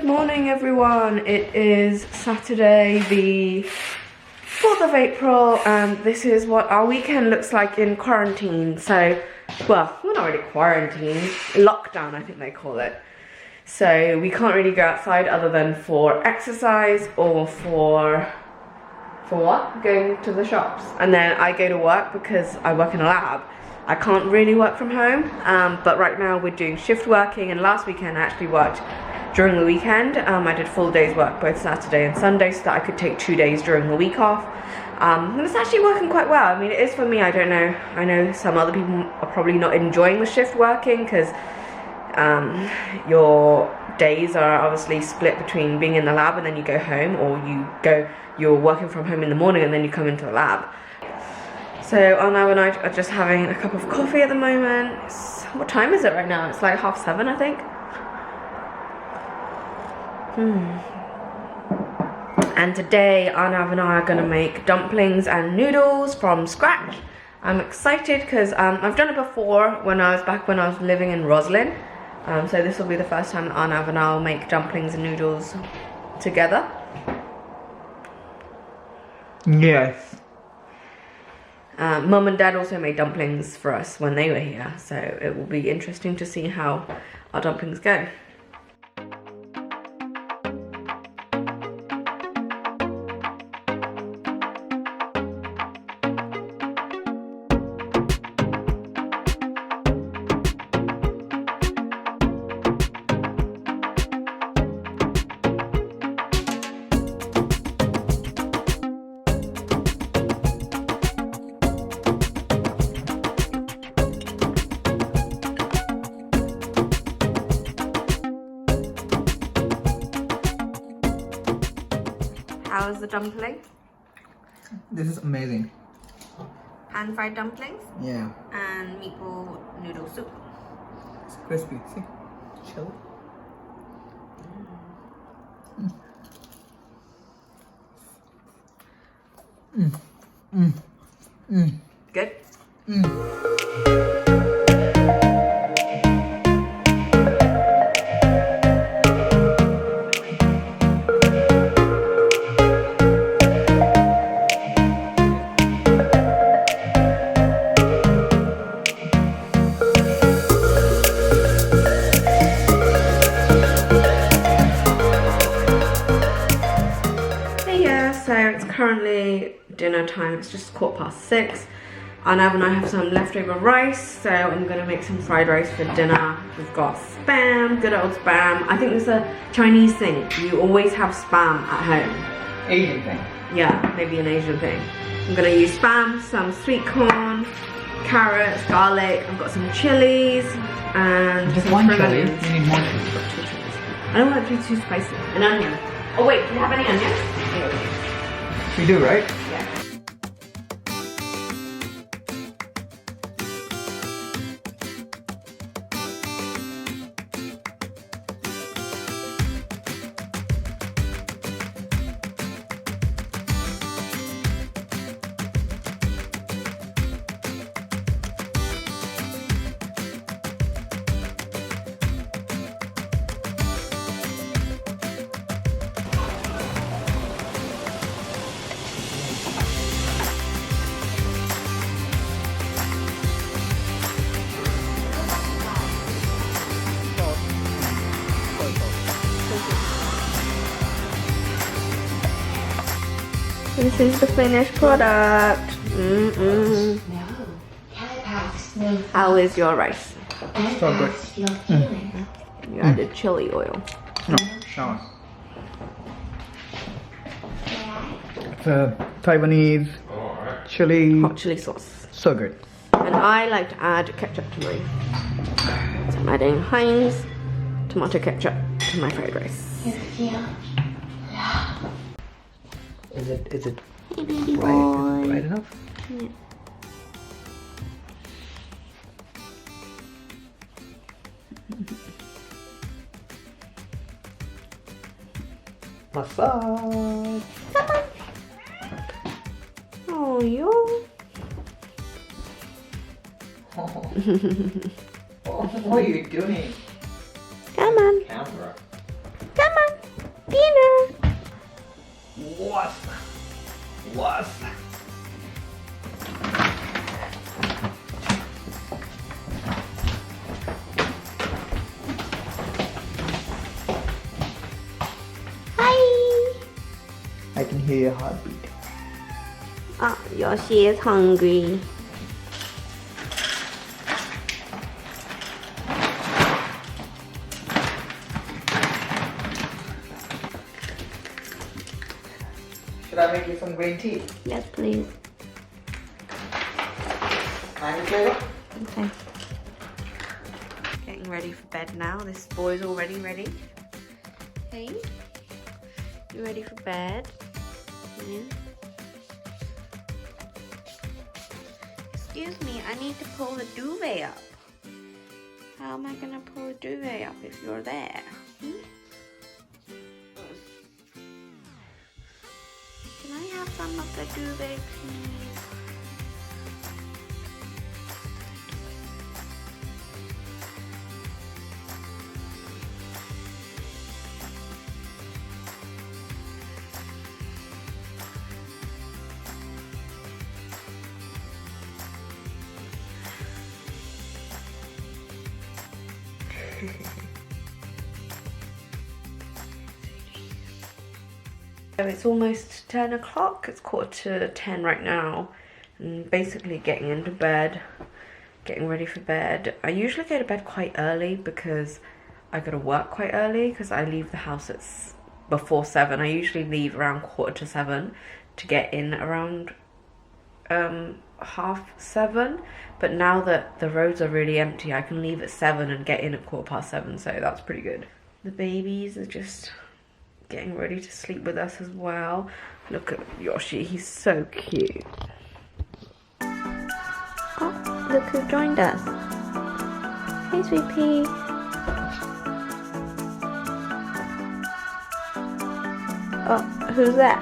Good morning everyone, it is Saturday the 4th of April and this is what our weekend looks like in quarantine. So, well, we're not really quarantine, lockdown I think they call it. So we can't really go outside other than for exercise or for what? Going to the shops. And then I go to work because I work in a lab. I can't really work from home, but right now we're doing shift working, and last weekend I actually worked during the weekend. I did full days work both Saturday and Sunday so that I could take 2 days during the week off. And it's actually working quite well. I mean, it is for me, I don't know. I know some other people are probably not enjoying the shift working because your days are obviously split between being in the lab and then you go home, or you're working from home in the morning and then you come into the lab. So Arnav and I are just having a cup of coffee at the moment. What time is it right now? It's like 7:30 I think. And today Arnav and I are going to make dumplings and noodles from scratch. I'm excited because I've done it before when I was living in Roslyn. So this will be the first time that Arnav and I will make dumplings and noodles together. Yes. Mum and Dad also made dumplings for us when they were here, so it will be interesting to see how our dumplings go. How is the dumpling? This is amazing. Pan-fried dumplings? Yeah. And meatball noodle soup. It's crispy. See? Chill. Good? So it's currently dinner time, it's just 6:15. Arnav and I have some leftover rice, so I'm gonna make some fried rice for dinner. We've got spam, good old spam. I think it's a Chinese thing. You always have spam at home. Asian thing. Yeah, maybe an Asian thing. I'm gonna use spam, some sweet corn, carrots, garlic. I've got some chilies and Just some one spring chili. onions. You need more chili. I've got 2 chilies. I don't want it to be too spicy. An onion. Oh wait, do you have any onions? Okay. You do, right? Yeah. This is the finished product. How is your rice? So good. You added chili oil. No, shower. It's a Taiwanese chili. Hot chili sauce. So good. And I like to add ketchup to mine. So I'm adding Heinz tomato ketchup to my fried rice. Is it Hey baby bright, boy. bright enough? Yeah. Massage. Oh, yo. What are you doing? Come on. Camera. Come on. What? What? Hi! I can hear your heartbeat. Oh, Yoshi is hungry. Should I make you some green tea? Yes, please. Mango flavor? Okay. Getting ready for bed now. This boy's already ready. Hey, you ready for bed? Yeah. Excuse me, I need to pull the duvet up. How am I gonna pull the duvet up if you're there? Can I have some of the duvet, please? So it's almost 10 o'clock, it's 10:15 right now, and basically getting into bed, getting ready for bed. I usually go to bed quite early because I go to work quite early because I leave the house at before 7. I usually leave around 7:15 to get in around 7:30, but now that the roads are really empty, I can leave at 7 and get in at 7:15, so that's pretty good. The babies are just getting ready to sleep with us as well. Look at Yoshi, he's so cute. Oh, look who joined us. Hey, sweet pea. Oh, who's that?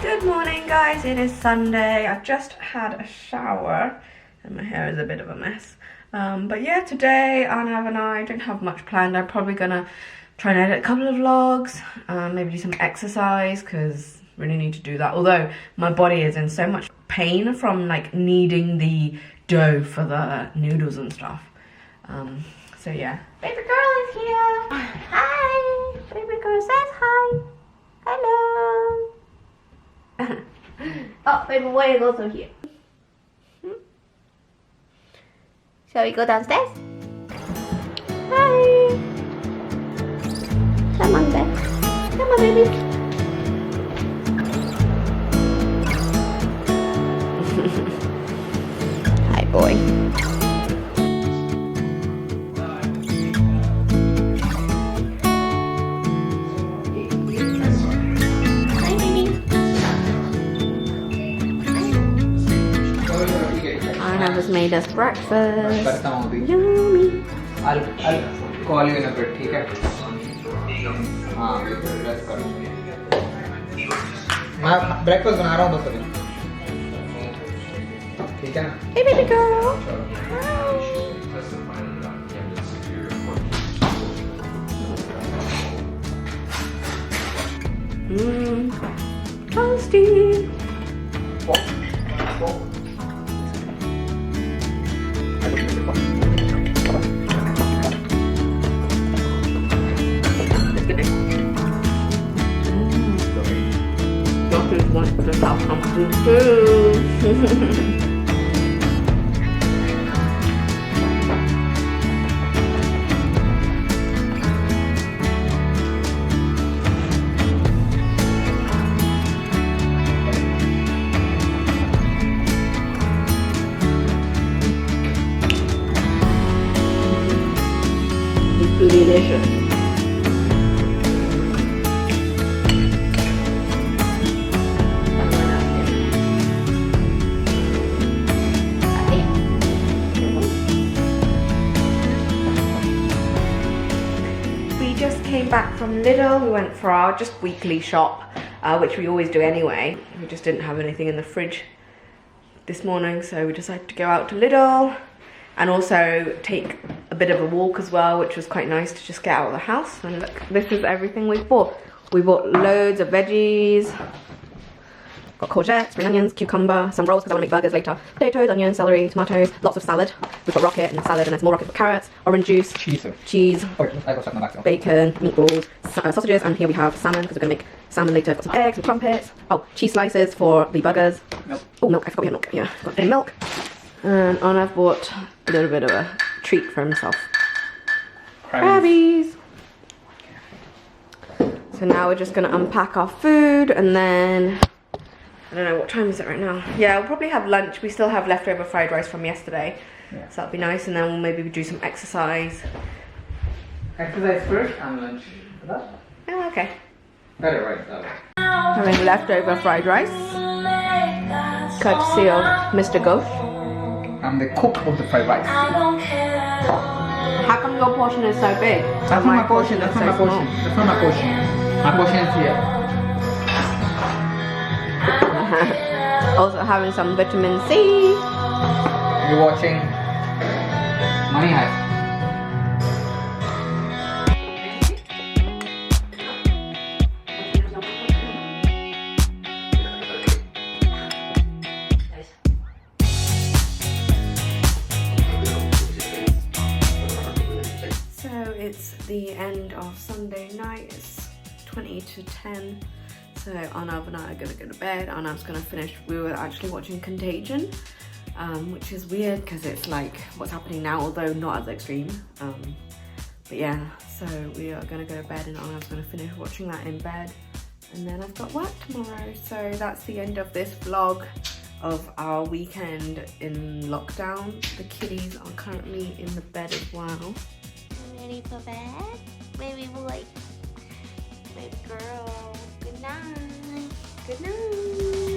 Good morning, guys. It is Sunday. I've just had a shower and my hair is a bit of a mess. But yeah, today Arnav and I don't have much planned. I'm probably gonna try and edit a couple of vlogs, maybe do some exercise because really need to do that. Although my body is in so much pain from like kneading the dough for the noodles and stuff. So yeah. Baby girl is here. Hi. Baby girl says hi. Hello. Oh, baby boy is also here. Shall we go downstairs? Hi. Come on, babe. Come on, baby. Hi, boy. Arnav has made us breakfast. Yummy. call you in a bit, ठीक है? हाँ, rest करो. मैं breakfast बना रहा हूँ बस अभी. ठीक है ना? Hey baby girl. Toasty. Doctors want to stop coming through. Delicious. We just came back from Lidl. We went for our just weekly shop, which we always do anyway. We just didn't have anything in the fridge this morning, so we decided to go out to Lidl and also take a bit of a walk as well, which was quite nice to just get out of the house. And look, this is everything we bought. We bought loads of veggies. Got courgette, spring onions, cucumber, some rolls because I want to make burgers later. Potatoes, onions, celery, tomatoes, lots of salad. We've got rocket and salad, and there's more rocket with carrots, orange juice, cheese, bacon, meatballs, sausages, and here we have salmon because we're going to make salmon later. Got some eggs and crumpets. Oh, cheese slices for the burgers. Milk. Oh, milk, I forgot we had milk. Yeah, got any milk. And Arnav bought a little bit of a treat for himself. Crabbies. So now we're just going to unpack our food and then, I don't know, what time is it right now? Yeah, we'll probably have lunch. We still have leftover fried rice from yesterday. Yeah. So that'll be nice, and then we'll maybe do some exercise. Exercise first and lunch. Oh, okay. Better, right? That way. Having leftover fried rice. Courtesy of Mr. Ghosh. I'm the cook of the fried rice. How come your portion is so big? That's not my portion. That's not my portion. That's not my portion. My portion is here. Also having some vitamin C. You're watching Money Heist. It's the end of Sunday night. It's 20 to 10. So Arnav and I are gonna go to bed. Arnav's gonna finish. We were actually watching Contagion, which is weird because it's like what's happening now, although not as extreme. But yeah, so we are gonna go to bed and Arnav's gonna finish watching that in bed. And then I've got work tomorrow. So that's the end of this vlog of our weekend in lockdown. The kiddies are currently in the bed as well. Ready for bed? Baby boy. Baby girl. Good night. Good night.